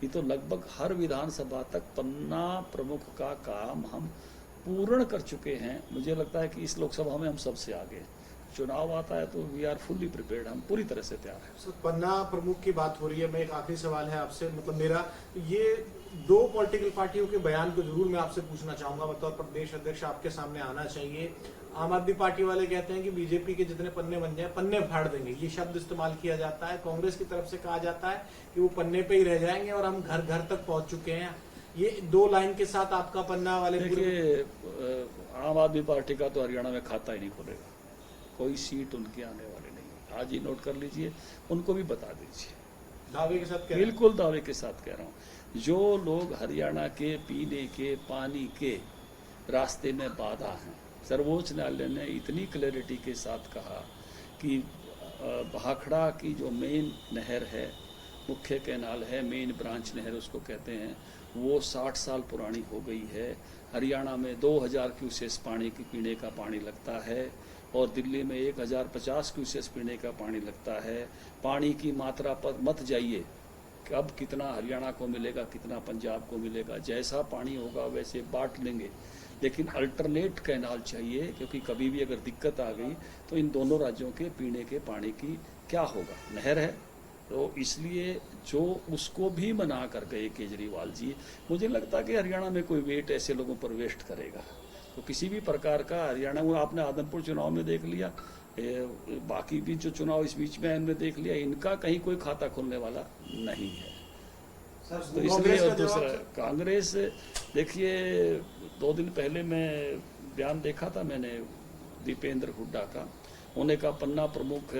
ये तो लगभग हर विधानसभा तक पन्ना प्रमुख का काम हम पूर्ण कर चुके हैं। मुझे लगता है कि इस लोकसभा में हम सबसे आगे हैं। चुनाव आता है तो वी आर फुल्ली प्रिपेयर्ड, हम पूरी तरह से तैयार हैं। पन्ना प्रमुख की बात हो रही है, मैं एक आखिरी सवाल है आपसे, मतलब मेरा ये दो पॉलिटिकल पार्टियों के बयान को जरूर मैं आपसे पूछना चाहूंगा, बतौर प्रदेश अध्यक्ष आपके सामने आना चाहिए। आम आदमी पार्टी वाले कहते हैं कि बीजेपी के जितने पन्ने बन जाए पन्ने फाड़ देंगे, ये शब्द इस्तेमाल किया जाता है। कांग्रेस की तरफ से कहा जाता है कि वो पन्ने पे ही रह जाएंगे और हम घर घर तक पहुंच चुके हैं। ये दो लाइन के साथ आपका पन्ना वाले, देखिए आम आदमी पार्टी का तो हरियाणा में खाता ही नहीं खुलेगा, कोई सीट उनकी आने वाली नहीं। आज ही नोट कर लीजिए, उनको भी बता दीजिए। दावे के साथ बिल्कुल दावे के साथ कह रहा हूँ, जो लोग हरियाणा के पीने के पानी के रास्ते में बाधा हैं, सर्वोच्च न्यायालय ने इतनी क्लैरिटी के साथ कहा कि भाखड़ा की जो मेन नहर है, मुख्य कैनाल है, मेन ब्रांच नहर उसको कहते हैं, वो 60 साल पुरानी हो गई है। हरियाणा में 2000 क्यूसेस पानी की पीने का पानी लगता है और दिल्ली में 1050 क्यूसेस पीने का पानी लगता है। पानी की मात्रा पर मत जाइए, अब कितना हरियाणा को मिलेगा, कितना पंजाब को मिलेगा, जैसा पानी होगा वैसे बांट लेंगे, लेकिन अल्टरनेट कैनाल चाहिए, क्योंकि कभी भी अगर दिक्कत आ गई तो इन दोनों राज्यों के पीने के पानी की क्या होगा। नहर है तो इसलिए जो उसको भी मना कर गए केजरीवाल जी, मुझे लगता है कि हरियाणा में कोई वेट ऐसे लोगों पर वेस्ट करेगा। तो किसी भी प्रकार का हरियाणा में आपने आदमपुर चुनाव में देख लिया, बाकी भी जो चुनाव इस बीच में इनमें देख लिया, इनका कहीं कोई खाता खुलने वाला नहीं है। तो इसलिए और दूसरा कांग्रेस, देखिए 2 दिन पहले मैं बयान देखा था मैंने दीपेंद्र हुड्डा का, उन्होंने कहा पन्ना प्रमुख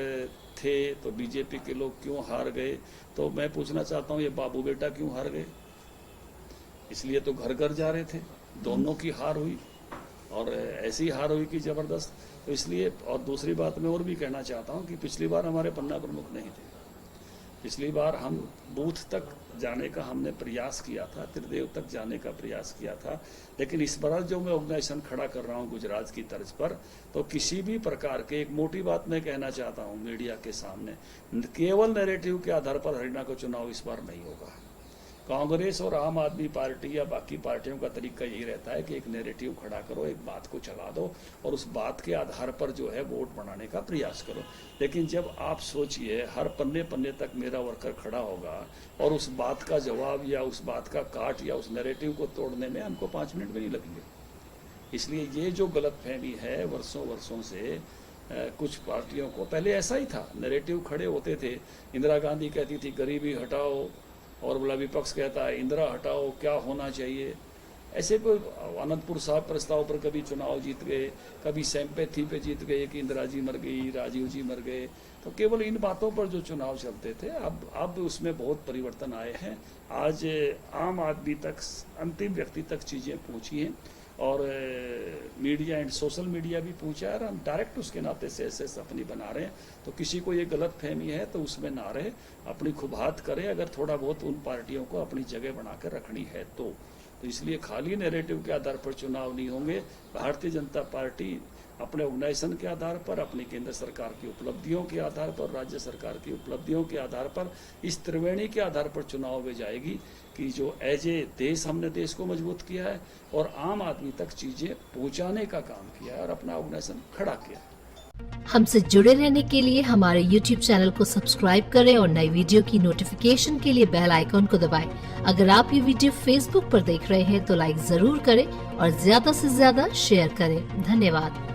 थे तो बीजेपी के लोग क्यों हार गए। तो मैं पूछना चाहता हूँ, ये बाबू बेटा क्यों हार गए? इसलिए तो घर घर जा रहे थे, दोनों की हार हुई और ऐसी हार हुई कि जबरदस्त। तो इसलिए, और दूसरी बात मैं और भी कहना चाहता हूँ कि पिछली बार हमारे पन्ना प्रमुख नहीं थे, पिछली बार हम बूथ तक जाने का हमने प्रयास किया था, त्रिदेव तक जाने का प्रयास किया था, लेकिन इस बार जो मैं ऑर्गेनाइजेशन खड़ा कर रहा हूँ गुजरात की तर्ज पर, तो किसी भी प्रकार के, एक मोटी बात मैं कहना चाहता हूँ मीडिया के सामने, केवल नैरेटिव के आधार पर हरियाणा का चुनाव इस बार नहीं होगा। कांग्रेस और आम आदमी पार्टी या बाकी पार्टियों का तरीका यही रहता है कि एक नैरेटिव खड़ा करो, एक बात को चला दो और उस बात के आधार पर जो है वोट बनाने का प्रयास करो। लेकिन जब आप सोचिए हर पन्ने पन्ने तक मेरा वर्कर खड़ा होगा और उस बात का जवाब या उस बात का काट या उस नैरेटिव को तोड़ने में हमको 5 मिनट भी नहीं लगेंगे। इसलिए ये जो गलतफहमी है वर्षों वर्षों से, कुछ पार्टियों को पहले ऐसा ही था, नैरेटिव खड़े होते थे, इंदिरा गांधी कहती थी गरीबी हटाओ और बोला विपक्ष कहता है इंदिरा हटाओ, क्या होना चाहिए। ऐसे कोई अनंतपुर साहब प्रस्ताव पर कभी चुनाव जीत गए, कभी सिंपैथी पे जीत गए कि इंदिरा जी मर गई, राजीव जी मर गए। तो केवल इन बातों पर जो चुनाव चलते थे, अब उसमें बहुत परिवर्तन आए हैं। आज आम आदमी तक, अंतिम व्यक्ति तक चीज़ें पहुँची हैं और मीडिया एंड सोशल मीडिया भी पहुंचा है और हम डायरेक्ट उसके नाते से ऐसे अपनी बना रहे हैं। तो किसी को ये गलत फहमी है तो उसमें ना रहे, अपनी खुबात करे, अगर थोड़ा बहुत उन पार्टियों को अपनी जगह बनाकर रखनी है तो इसलिए खाली नैरेटिव के आधार पर चुनाव नहीं होंगे। भारतीय जनता पार्टी अपने ऑर्गेनाइजेशन के आधार पर, अपनी केंद्र सरकार की उपलब्धियों के आधार पर, राज्य सरकार की उपलब्धियों के आधार पर, इस त्रिवेणी के आधार पर चुनाव में जाएगी कि जो एज ए देश हमने देश को मजबूत किया है और आम आदमी तक चीजें पहुंचाने का काम किया है और अपना ऑर्गेनाइजेशन खड़ा किया है। हमसे जुड़े रहने के लिए हमारे YouTube चैनल को सब्सक्राइब करें और नई वीडियो की नोटिफिकेशन के लिए बेल आइकॉन को दबाएं। अगर आप ये वीडियो Facebook पर देख रहे हैं तो लाइक जरूर करें और ज्यादा से ज्यादा शेयर करें। धन्यवाद।